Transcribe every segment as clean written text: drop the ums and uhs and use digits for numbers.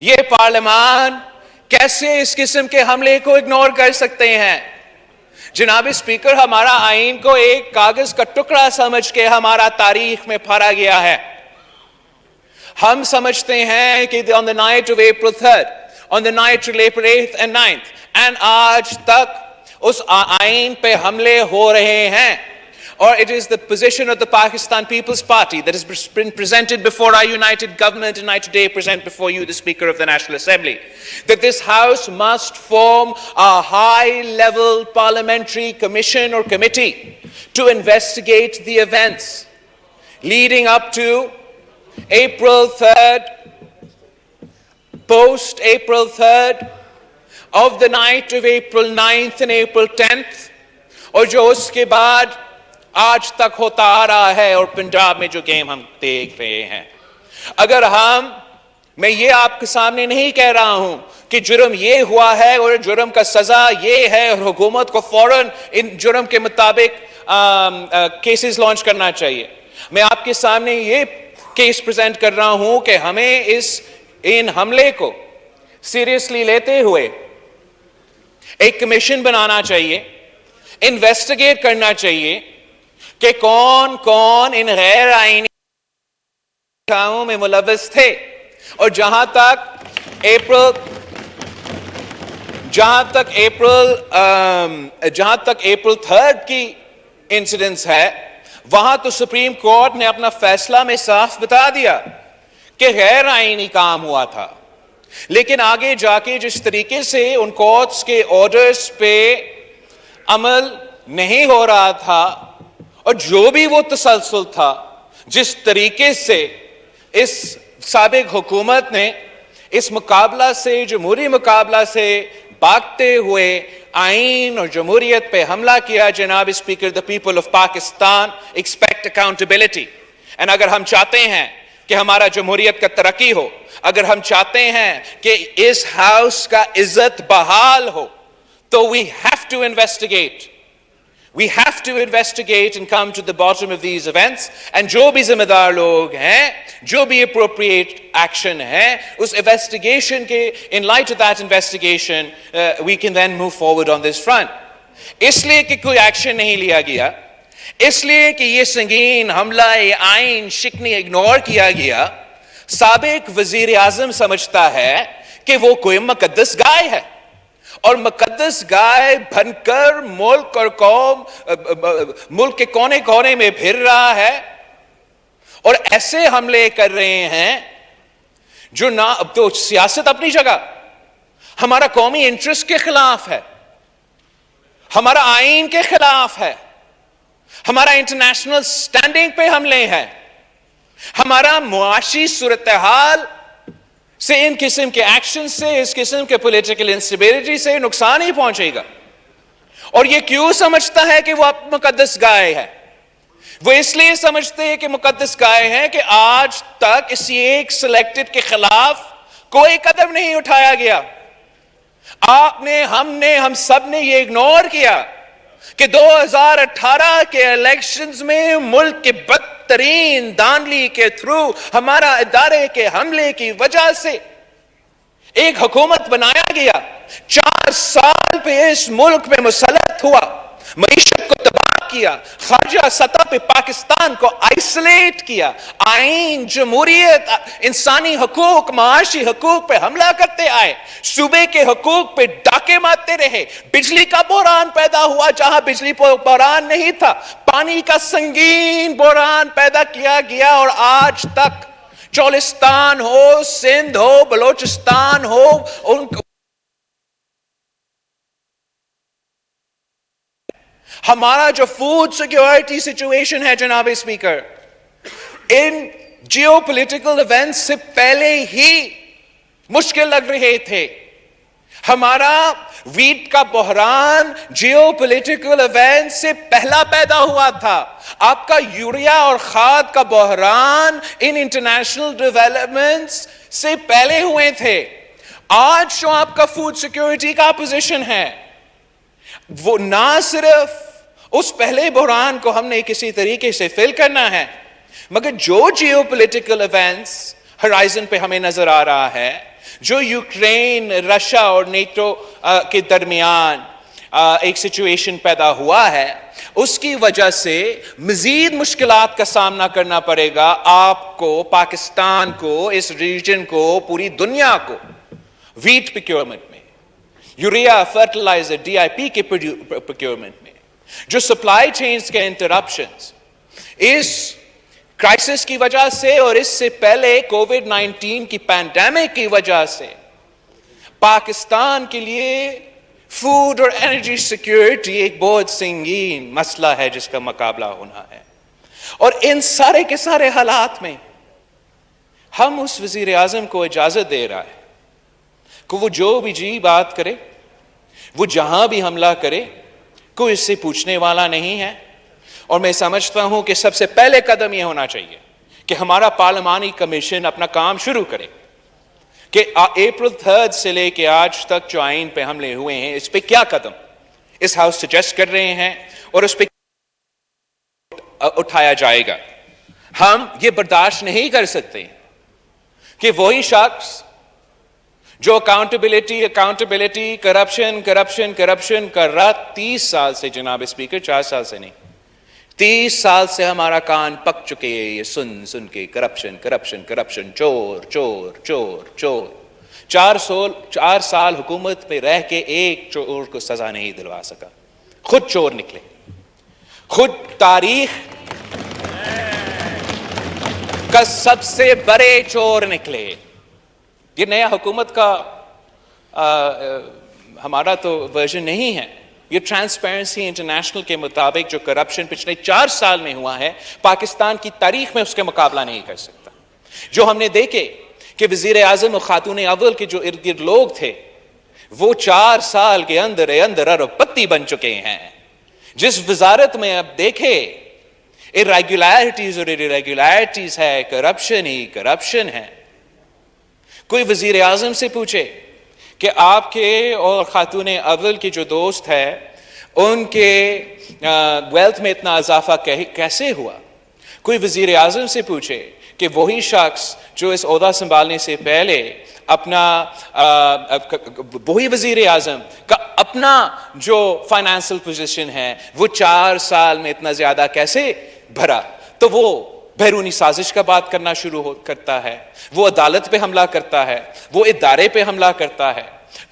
یہ پارلیمان کیسے اس قسم کے حملے کو اگنور کر سکتے ہیں؟ جناب اسپیکر، ہمارا آئین کو ایک کاغذ کا ٹکڑا سمجھ کے ہمارا تاریخ میں پھاڑا گیا ہے۔ ہم سمجھتے ہیں کہ on the night of April 3rd, on the night of April 8th and 9th, and آج تک اس آئین پہ حملے ہو رہے ہیں، اور it is the position of the Pakistan People's Party that has been presented before our united government, and I today present before you the Speaker of the National Assembly, that this House must form a high-level parliamentary commission or committee to investigate the events leading up to April 3rd, post-April 3rd, of the night of April 9th and April 10th, اور جو اس کے بعد آج تک ہوتا آ رہا ہے، اور پنجاب میں جو گیم ہم دیکھ رہے ہیں۔ اگر میں یہ آپ کے سامنے نہیں کہہ رہا ہوں کہ جرم یہ ہوا ہے اور جرم کا سزا یہ ہے اور حکومت کو فوراً ان جرم کے مطابق کیسز لانچ کرنا چاہیے، میں آپ کے سامنے یہ کیس پریزنٹ کر رہا ہوں کہ ہمیں ان حملے کو سیریسلی لیتے ہوئے ایک کمیشن بنانا چاہیے، انویسٹیگیٹ کرنا چاہیے کہ کون کون ان غیر آئینی کاموں میں ملوث تھے، اور جہاں تک اپریل 3rd کی انسیڈنس ہے، وہاں تو سپریم کورٹ نے اپنا فیصلہ میں صاف بتا دیا کہ غیر آئینی کام ہوا تھا، لیکن آگے جا کے جس طریقے سے ان کورٹس کے آرڈرز پہ عمل نہیں ہو رہا تھا، اور جو بھی وہ تسلسل تھا، جس طریقے سے اس سابق حکومت نے اس مقابلہ سے، جمہوری مقابلہ سے بھاگتے ہوئے آئین اور جمہوریت پہ حملہ کیا، جناب speaker, the people of Pakistan expect accountability. and اگر ہم چاہتے ہیں کہ ہمارا جمہوریت کا ترقی ہو، اگر ہم چاہتے ہیں کہ اس ہاؤس کا عزت بحال ہو، تو we have to investigate. We have to investigate and come to the bottom of these events, and جو بھی ذمہ دار لوگ ہیں، جو بھی appropriate action ہے، اس investigation کے in light of that investigation we can then move forward on this front. اس لیے کہ کوئی ایکشن نہیں لیا گیا، اس لیے کہ یہ سنگین حملہ آئین شکنی اگنور کیا گیا، سابق وزیر اعظم سمجھتا ہے کہ وہ کوئی مقدس گائے ہے، اور مقدس گائے بن کر ملک اور قوم، ملک کے کونے کونے میں پھر رہا ہے، اور ایسے حملے کر رہے ہیں جو تو سیاست اپنی جگہ ہمارا قومی انٹرسٹ کے خلاف ہے، ہمارا آئین کے خلاف ہے، ہمارا انٹرنیشنل سٹینڈنگ پہ حملے ہیں، ہمارا معاشی صورتحال سے، ان قسم کے ایکشن سے، اس قسم کے پولیٹیکل انسٹیبلٹی سے نقصان ہی پہنچے گا۔ اور یہ کیوں سمجھتا ہے کہ وہ مقدس گائے ہے؟ وہ اس لیے سمجھتے ہیں کہ مقدس گائے ہیں کہ آج تک اسی ایک سلیکٹڈ کے خلاف کوئی قدم نہیں اٹھایا گیا۔ ہم سب نے یہ اگنور کیا کہ 2018 کے الیکشنز میں ملک کے بدترین دھاندلی کے تھرو، ہمارا ادارے کے حملے کی وجہ سے ایک حکومت بنایا گیا، 4 سال پہ اس ملک میں مسلط ہوا، معیشت کو تباہ کیا، خارجہ سطح پہ پاکستان کو آئسولیٹ کیا، آئین، جمہوریت، انسانی حقوق، معاشی حقوق پہ حملہ کرتے آئے، صوبے کے حقوق پہ ڈاکے مارتے رہے، بجلی کا بحران پیدا ہوا جہاں بجلی بحران نہیں تھا، پانی کا سنگین بحران پیدا کیا گیا، اور آج تک چولستان ہو، سندھ ہو، بلوچستان ہو، ہمارا جو فوڈ سیکیورٹی سچویشن ہے، جناب اسپیکر، ان جیو پولیٹیکل ایونٹس سے پہلے ہی مشکل لگ رہے تھے۔ ہمارا ویٹ کا بحران جیو پولیٹیکل ایونٹ سے پہلا پیدا ہوا تھا، آپ کا یوریا اور کھاد کا بحران ان انٹرنیشنل ڈیولپمنٹس سے پہلے ہوئے تھے۔ آج جو آپ کا فوڈ سیکیورٹی کا پوزیشن ہے، وہ نہ صرف اس پہلے بحران کو ہم نے کسی طریقے سے فل کرنا ہے، مگر جو جیو پولیٹیکل ایونٹس ہرائزن پہ ہمیں نظر آ رہا ہے، جو یوکرین رشیا اور نیٹو کے درمیان ایک سچویشن پیدا ہوا ہے، اس کی وجہ سے مزید مشکلات کا سامنا کرنا پڑے گا آپ کو، پاکستان کو، اس ریجن کو، پوری دنیا کو، ویٹ پروکیورمنٹ میں، یوریا، فرٹیلائزر، ڈی آئی پی کے پروکیورمنٹ میں، جو سپلائی چینز کے انٹرپشنز اس کرائسس کی وجہ سے اور اس سے پہلے کووڈ 19 کی پینڈیمک کی وجہ سے پاکستان کے لیے فوڈ اور انرجی سیکیورٹی ایک بہت سنگین مسئلہ ہے جس کا مقابلہ ہونا ہے۔ اور ان سارے کے سارے حالات میں ہم اس وزیر اعظم کو اجازت دے رہا ہے کہ وہ جو بھی جی بات کرے، وہ جہاں بھی حملہ کرے، کوئی اس سے پوچھنے والا نہیں ہے۔ اور میں سمجھتا ہوں کہ سب سے پہلے قدم یہ ہونا چاہیے کہ ہمارا پارلیمانی کمیشن اپنا کام شروع کرے کہ اپریل 3 سے لے کے آج تک جو آئین پہ حملے ہوئے ہیں، اس پہ کیا قدم اس ہاؤس سجیسٹ کر رہے ہیں اور اس پہ اٹھایا جائے گا۔ ہم یہ برداشت نہیں کر سکتے کہ وہی شخص جو اکاؤنٹیبلٹی کرپشن کر رہا 30 سال سے، جناب اسپیکر 4 سال سے نہیں، 30 سال سے ہمارا کان پک چکے ہیں یہ سن کے کرپشن، چور 4 سال حکومت پہ رہ کے ایک چور کو سزا نہیں دلوا سکا، خود چور نکلے، خود تاریخ کا سب سے بڑے چور نکلے۔ یہ نیا حکومت کا ہمارا تو ورژن نہیں ہے، یہ ٹرانسپیرنسی انٹرنیشنل کے مطابق جو کرپشن پچھلے 4 سال میں ہوا ہے، پاکستان کی تاریخ میں اس کا مقابلہ نہیں کر سکتا۔ جو ہم نے دیکھے کہ وزیر اعظم اور خاتون اول کے جو ارد گرد لوگ تھے، وہ 4 سال کے اندر ارب پتی بن چکے ہیں۔ جس وزارت میں اب دیکھے irregularities ہے، کرپشن ہی کرپشن ہے۔ کوئی وزیر اعظم سے پوچھے کہ آپ کے اور خاتون اول کے جو دوست ہے ان کے ویلتھ میں اتنا اضافہ کیسے ہوا؟ کوئی وزیر اعظم سے پوچھے کہ وہی شخص جو اس عہدہ سنبھالنے سے پہلے وہی وزیر اعظم کا اپنا جو فائنانشل پوزیشن ہے وہ 4 سال میں اتنا زیادہ کیسے بھرا؟ تو وہ بیرونی سازش کا بات کرنا شروع کرتا ہے، وہ عدالت پہ حملہ کرتا ہے، وہ ادارے پہ حملہ کرتا ہے۔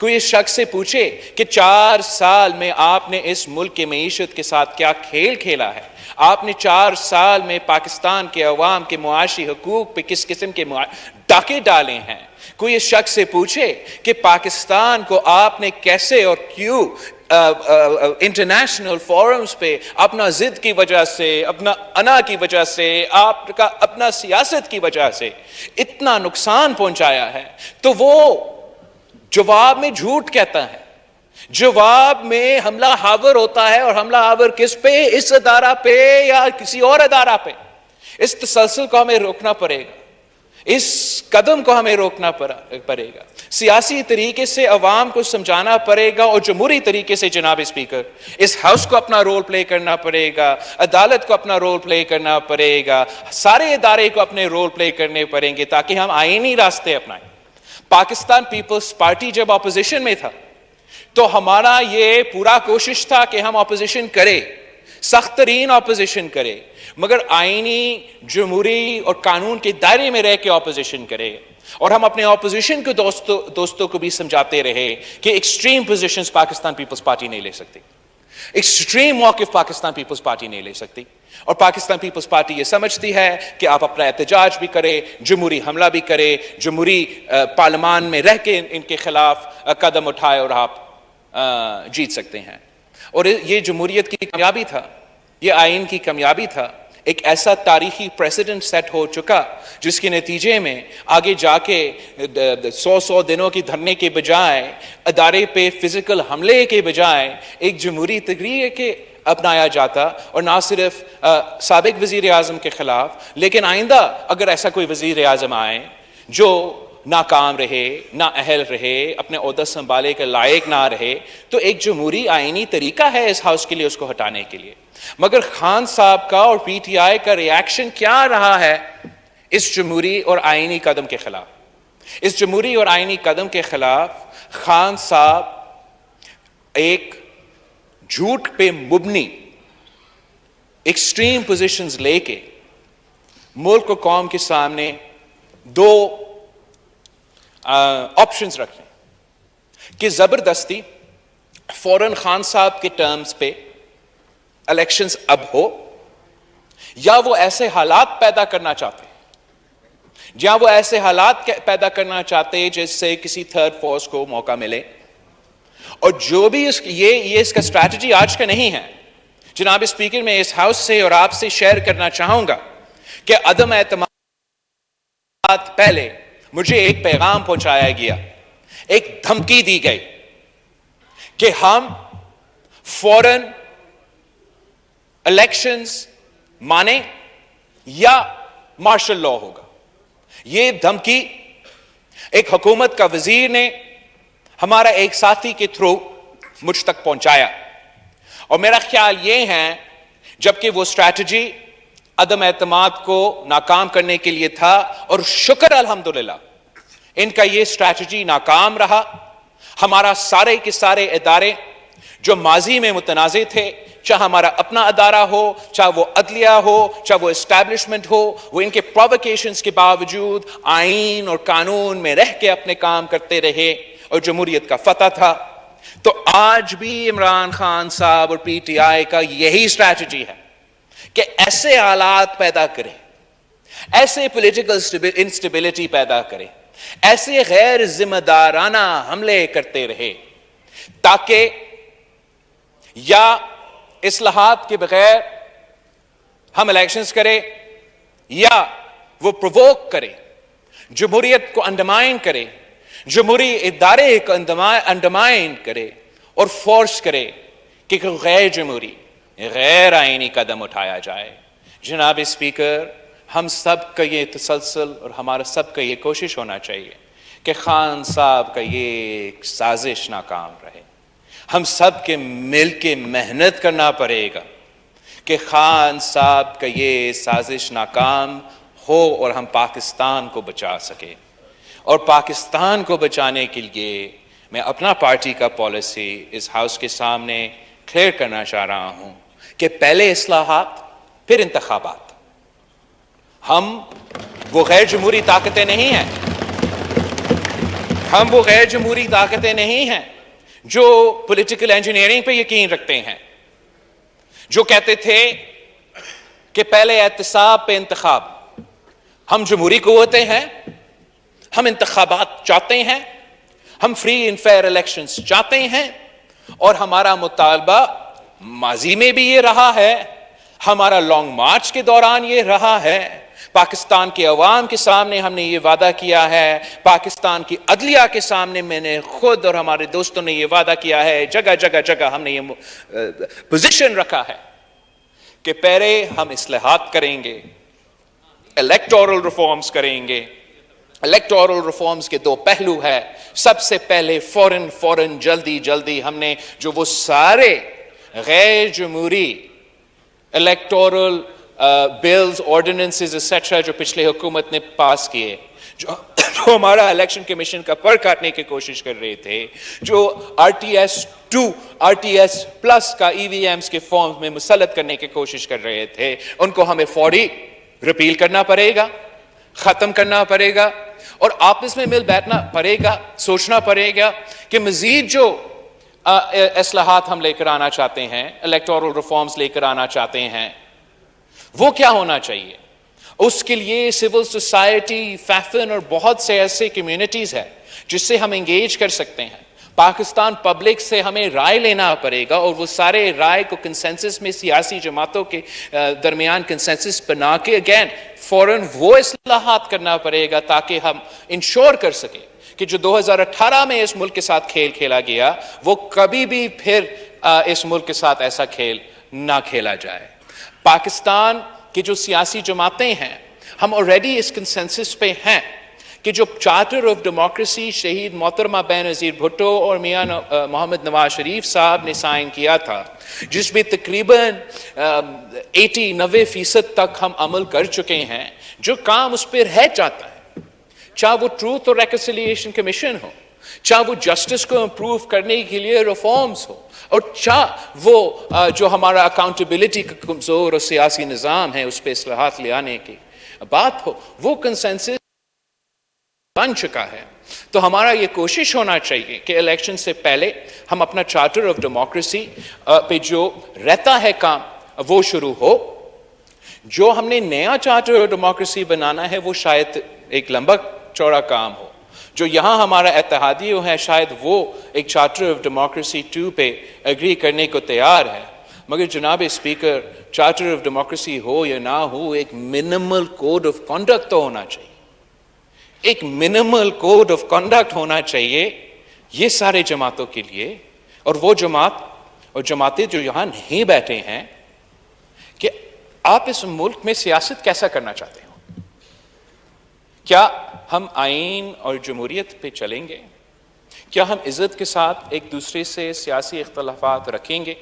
کوئی اس شخص سے پوچھے کہ 4 سال میں آپ نے اس ملک کی معیشت کے ساتھ کیا کھیل کھیلا ہے؟ آپ نے 4 سال میں پاکستان کے عوام کے معاشی حقوق پہ کس قسم کے ڈاکے ڈالے ہیں؟ کوئی اس شخص سے پوچھے کہ پاکستان کو آپ نے کیسے اور کیوں انٹرنیشنل فورمز پہ اپنا ضد کی وجہ سے، اپنا انا کی وجہ سے، آپ کا اپنا سیاست کی وجہ سے اتنا نقصان پہنچایا ہے، تو وہ جواب میں جھوٹ کہتا ہے، جواب میں حملہ آور ہوتا ہے۔ اور حملہ آور کس پہ؟ اس ادارہ پہ یا کسی اور ادارہ پہ؟ اس تسلسل کو ہمیں روکنا پڑے گا، اس قدم کو ہمیں روکنا پڑے گا، سیاسی طریقے سے عوام کو سمجھانا پڑے گا، اور جمہوری طریقے سے جناب اسپیکر اس ہاؤس کو اپنا رول پلے کرنا پڑے گا، عدالت کو اپنا رول پلے کرنا پڑے گا، سارے ادارے کو اپنے رول پلے کرنے پڑیں گے تاکہ ہم آئینی راستے اپنائیں۔ پاکستان پیپلز پارٹی جب اپوزیشن میں تھا تو ہمارا یہ پورا کوشش تھا کہ ہم اپوزیشن کرے، سخت ترین اپوزیشن کرے، مگر آئینی، جمہوری اور قانون کے دائرے میں رہ کے اپوزیشن کرے۔ اور ہم اپنے اپوزیشن کے دوستوں کو بھی سمجھاتے رہے کہ ایکسٹریم پوزیشنز پاکستان پیپلز پارٹی نہیں لے سکتی، ایکسٹریم موقف پاکستان پیپلز پارٹی نہیں لے سکتی۔ اور پاکستان پیپلز پارٹی یہ سمجھتی ہے کہ آپ اپنا احتجاج بھی کرے، جمہوری حملہ بھی کرے، جمہوری پارلیمان میں رہ کے ان کے خلاف قدم اٹھائے اور آپ جیت سکتے ہیں۔ اور یہ جمہوریت کی کامیابی تھا، یہ آئین کی کامیابی تھا، ایک ایسا تاریخی پریسیڈنٹ سیٹ ہو چکا جس کے نتیجے میں آگے جا کے 100 دنوں کی دھرنے کے بجائے، ادارے پہ فزیکل حملے کے بجائے ایک جمہوری طریقے اپنایا جاتا، اور نہ صرف سابق وزیر اعظم کے خلاف، لیکن آئندہ اگر ایسا کوئی وزیر اعظم آئے جو ناکام رہے، نا اہل رہے، اپنے عہدہ سنبھالے کے لائق نہ رہے، تو ایک جمہوری آئینی طریقہ ہے اس ہاؤس کے لیے اس کو ہٹانے کے لیے۔ مگر خان صاحب کا اور پی ٹی آئی کا ریاکشن کیا رہا ہے اس جمہوری اور آئینی قدم کے خلاف. اس جمہوری اور آئینی قدم کے خلاف خان صاحب ایک جھوٹ پہ مبنی ایکسٹریم پوزیشنز لے کے ملک و قوم کے سامنے دو آپشنز رکھیں کہ زبردستی فوراً خان صاحب کے ٹرمز پہ الیکشنز اب ہو، یا وہ ایسے حالات پیدا کرنا چاہتے ہیں جہاں وہ ایسے حالات پیدا کرنا چاہتے ہیں جس سے کسی تھرڈ فورس کو موقع ملے. اور جو بھی یہ اس کا اسٹریٹجی آج کا نہیں ہے. جناب اسپیکر، میں اس ہاؤس سے اور آپ سے شیئر کرنا چاہوں گا کہ عدم اعتماد پہلے مجھے ایک پیغام پہنچایا گیا، ایک دھمکی دی گئی کہ ہم فوراً الیکشنز مانیں یا مارشل لا ہوگا. یہ دھمکی ایک حکومت کا وزیر نے ہمارا ایک ساتھی کے تھرو مجھ تک پہنچایا، اور میرا خیال یہ ہے جبکہ وہ اسٹریٹجی عدم اعتماد کو ناکام کرنے کے لیے تھا، اور شکر الحمدللہ ان کا یہ اسٹریٹجی ناکام رہا. ہمارا سارے کے سارے ادارے جو ماضی میں متنازع تھے، چاہے ہمارا اپنا ادارہ ہو، چاہے وہ عدلیہ ہو، چاہے وہ اسٹیبلشمنٹ ہو، وہ ان کے پرووکیشنز کے باوجود آئین اور قانون میں رہ کے اپنے کام کرتے رہے اور جمہوریت کا فتح تھا. تو آج بھی عمران خان صاحب اور پی ٹی آئی کا یہی اسٹریٹجی ہے کہ ایسے حالات پیدا کرے، ایسے پولیٹیکل انسٹیبلٹی پیدا کرے، ایسے غیر ذمہ دارانہ حملے کرتے رہے تاکہ یا اصلاحات کے بغیر ہم الیکشنز کرے، یا وہ پرووک کرے، جمہوریت کو انڈرمائن کرے، جمہوری ادارے کو انڈرمائن کرے اور فورس کرے کہ غیر جمہوری غیر آئینی قدم اٹھایا جائے. جناب اسپیکر، ہم سب کا یہ تسلسل اور ہمارا سب کا یہ کوشش ہونا چاہیے کہ خان صاحب کا یہ سازش ناکام رہے. ہم سب کے مل کے محنت کرنا پڑے گا کہ خان صاحب کا یہ سازش ناکام ہو اور ہم پاکستان کو بچا سکیں. اور پاکستان کو بچانے کے لیے میں اپنا پارٹی کا پالیسی اس ہاؤس کے سامنے کلیئر کرنا چاہ رہا ہوں کہ پہلے اصلاحات پھر انتخابات. ہم وہ غیر جمہوری طاقتیں نہیں ہیں، ہم وہ غیر جمہوری طاقتیں نہیں ہیں جو پولیٹیکل انجینئرنگ پہ یقین رکھتے ہیں، جو کہتے تھے کہ پہلے احتساب پہ انتخاب. ہم جمہوری قوتیں ہیں، ہم انتخابات چاہتے ہیں، ہم فری اینڈ فیئر الیکشنز چاہتے ہیں، اور ہمارا مطالبہ ماضی میں بھی یہ رہا ہے، ہمارا لانگ مارچ کے دوران یہ رہا ہے، پاکستان کے عوام کے سامنے ہم نے یہ وعدہ کیا ہے، پاکستان کی عدلیہ کے سامنے میں نے خود اور ہمارے دوستوں نے یہ وعدہ کیا ہے، جگہ جگہ جگہ ہم نے یہ پوزیشن رکھا ہے کہ پہلے ہم اصلاحات کریں گے، الیکٹورل ریفارمز کریں گے. الیکٹورل ریفارمز کے دو پہلو ہے. سب سے پہلے فوراً جلدی ہم نے جو وہ سارے غیر جمہوری الیکٹورل بلز، آرڈیننسز ایٹسٹرا جو پچھلے حکومت نے پاس کیے، جو ہمارا الیکشن کمیشن کا پر کاٹنے کی کوشش کر رہے تھے، جو RTS-2 RTS+ کا EVMs کے فارم میں مسلط کرنے کی کوشش کر رہے تھے، ان کو ہمیں فوری ریپیل کرنا پڑے گا، ختم کرنا پڑے گا، اور آپس میں مل بیٹھنا پڑے گا، سوچنا پڑے گا کہ مزید جو اصلاحات ہم لے کر آنا چاہتے ہیں، الیکٹورل ریفارمز لے کر آنا چاہتے ہیں، وہ کیا ہونا چاہیے. اس کے لیے سول سوسائٹی، فیفن اور بہت سے ایسے کمیونٹیز ہیں جس سے ہم انگیج کر سکتے ہیں. پاکستان پبلک سے ہمیں رائے لینا پڑے گا، اور وہ سارے رائے کو کنسنسس میں سیاسی جماعتوں کے درمیان کنسنسس بنا کے اگین فوراً وہ اصلاحات کرنا پڑے گا تاکہ ہم انشور کر سکیں کہ جو 2018 میں اس ملک کے ساتھ کھیل کھیلا گیا وہ کبھی بھی پھر اس ملک کے ساتھ ایسا کھیل نہ کھیلا جائے. پاکستان کی جو سیاسی جماعتیں ہیں، ہم آلریڈی اس کنسنسس پہ ہیں کہ جو چارٹر آف ڈیموکریسی شہید محترمہ بے نظیر بھٹو اور میاں محمد نواز شریف صاحب نے سائن کیا تھا، جس میں تقریباً 80-90% تک ہم عمل کر چکے ہیں، جو کام اس پہ رہ جاتا ہے، چاہے وہ ٹروتھ اور ریکنسیلیشن کمیشن ہو، چاہے وہ جسٹس کو امپروو کرنے کے لیے ریفارمز ہو، اور چاہے وہ جو ہمارا اکاؤنٹیبلٹی کا کمزور اور سیاسی نظام ہے اس پہ اصلاحات لے آنے کی بات ہو، وہ کنسنسس بن چکا ہے۔ تو ہمارا یہ کوشش ہونا چاہیے کہ الیکشن سے پہلے ہم اپنا چارٹر آف ڈیموکریسی پہ جو رہتا ہے کام وہ شروع ہو۔ جو ہم نے نیا چارٹر آف ڈیموکریسی بنانا ہے وہ شاید ایک لمبا چوڑا کام ہو۔ جو یہاں ہمارا اتحادی ہے شاید وہ ایک چارٹر آف ڈیموکریسی 2 پہ اگری کرنے کو تیار ہے، مگر جناب اسپیکر چارٹر آف ڈیموکریسی ہو یا نہ ہو، ایک منیمل کوڈ آف کنڈکٹ تو ہونا چاہیے، ایک منیمل کوڈ آف کنڈکٹ ہونا چاہیے یہ سارے جماعتوں کے لیے۔ اور وہ جماعت اور جماعتیں جو یہاں نہیں بیٹھے ہیں کہ آپ اس ملک میں سیاست کیسا کرنا چاہتے ہو؟ کیا ہم آئین اور جمہوریت پہ چلیں گے؟ کیا ہم عزت کے ساتھ ایک دوسرے سے سیاسی اختلافات رکھیں گے،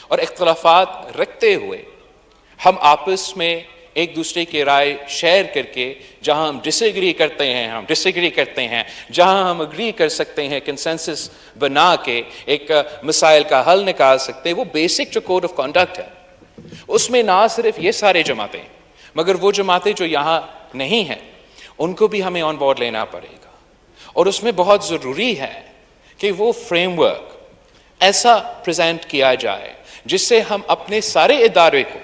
اور اختلافات رکھتے ہوئے ہم آپس میں ایک دوسرے کی رائے شیئر کر کے جہاں ہم ڈس ایگری کرتے ہیں، جہاں ہم اگری کر سکتے ہیں کنسنسس بنا کے ایک مسائل کا حل نکال سکتے ہیں، وہ بیسک جو کوڈ آف کنڈکٹ ہے اس میں نہ صرف یہ سارے جماعتیں مگر وہ جماعتیں جو یہاں نہیں ہیں ان کو بھی ہمیں آن بورڈ لینا پڑے گا۔ اور اس میں بہت ضروری ہے کہ وہ فریم ورک ایسا پریزنٹ کیا جائے جس سے ہم اپنے سارے ادارے کو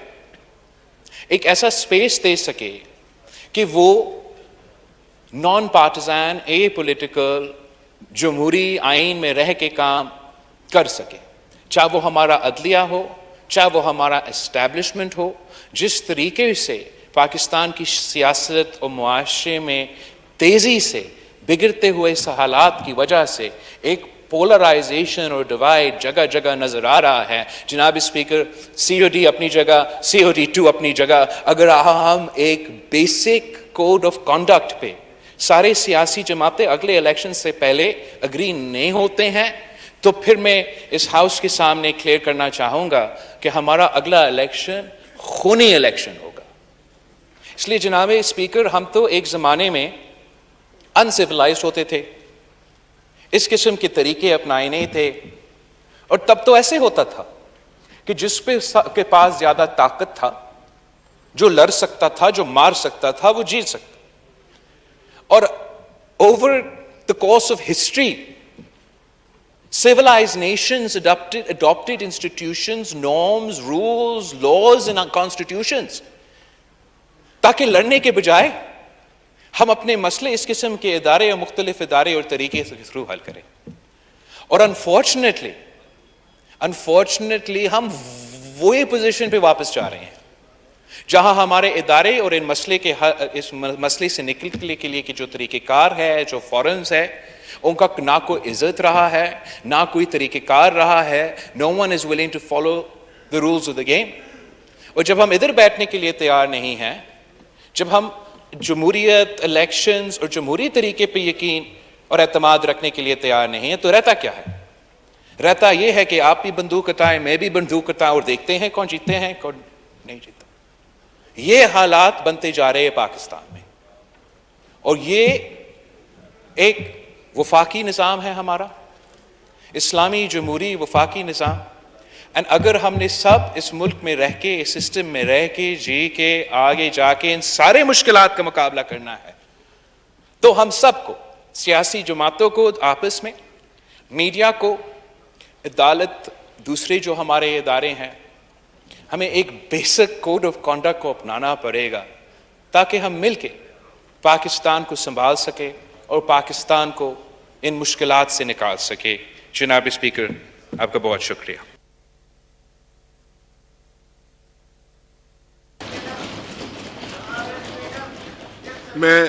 ایک ایسا سپیس دے سکے کہ وہ نان پارٹیزن اے پولیٹیکل جمہوری آئین میں رہ کے کام کر سکے، چاہے وہ ہمارا عدلیہ ہو، چاہے وہ ہمارا اسٹیبلشمنٹ ہو۔ جس طریقے سے پاکستان کی سیاست اور معاشرے میں تیزی سے بگڑتے ہوئے اس حالات کی وجہ سے ایک پولرائزیشن اور ڈیوائڈ جگہ جگہ نظر آ رہا ہے، جناب اسپیکر سی او ڈی اپنی جگہ، سی او ڈی 2 اپنی جگہ، اگر ہم ایک بیسک کوڈ آف کنڈکٹ پہ سارے سیاسی جماعتیں اگلے الیکشن سے پہلے اگری نہیں ہوتے ہیں تو پھر میں اس ہاؤس کے سامنے کلیئر کرنا چاہوں گا کہ ہمارا اگلا الیکشن خونی الیکشن ہوگا۔ اس لیے جناب اسپیکر ہم تو ایک زمانے میں انسیولائزڈ ہوتے تھے، اس قسم کے طریقے اپنائے نہیں تھے، اور تب تو ایسے ہوتا تھا کہ جس کے پاس زیادہ طاقت تھا، جو لڑ سکتا تھا، جو مار سکتا تھا، وہ جیت سکتا۔ اور over the course of history civilized nations adopted institutions, norms, rules, laws and constitutions تاکہ لڑنے کے بجائے ہم اپنے مسئلے اس قسم کے ادارے اور مختلف ادارے اور طریقے سے تھرو حل کریں۔ اور انفارچونیٹلی ہم وہی پوزیشن پہ واپس جا رہے ہیں جہاں ہمارے ادارے اور اس مسئلے سے نکلنے کے لیے کہ جو طریقہ کار ہے، جو فورمز ہے، ان کا نہ کوئی عزت رہا ہے، نہ کوئی طریقہ کار رہا ہے۔ No one is willing to follow the rules of the game۔ اور جب ہم ادھر بیٹھنے کے لیے تیار نہیں ہیں، جب ہم جمہوریت، الیکشنز اور جمہوری طریقے پہ یقین اور اعتماد رکھنے کے لیے تیار نہیں ہیں، تو رہتا کیا ہے؟ رہتا یہ ہے کہ آپ بھی بندوق اٹھائیں، میں بھی بندوق اٹھاؤں، اور دیکھتے ہیں کون جیتے ہیں کون نہیں جیتا۔ یہ حالات بنتے جا رہے ہیں پاکستان میں، اور یہ ایک وفاقی نظام ہے ہمارا، اسلامی جمہوری وفاقی نظام۔ اگر ہم نے سب اس ملک میں رہ کے، اس سسٹم میں رہ کے، جی کے آگے جا کے ان سارے مشکلات کا مقابلہ کرنا ہے، تو ہم سب کو، سیاسی جماعتوں کو آپس میں، میڈیا کو، عدالت، دوسرے جو ہمارے ادارے ہیں، ہمیں ایک بیسک کوڈ آف کنڈکٹ کو اپنانا پڑے گا تاکہ ہم مل کے پاکستان کو سنبھال سکے اور پاکستان کو ان مشکلات سے نکال سکے۔ جناب اسپیکر، آپ کا بہت شکریہ۔ میں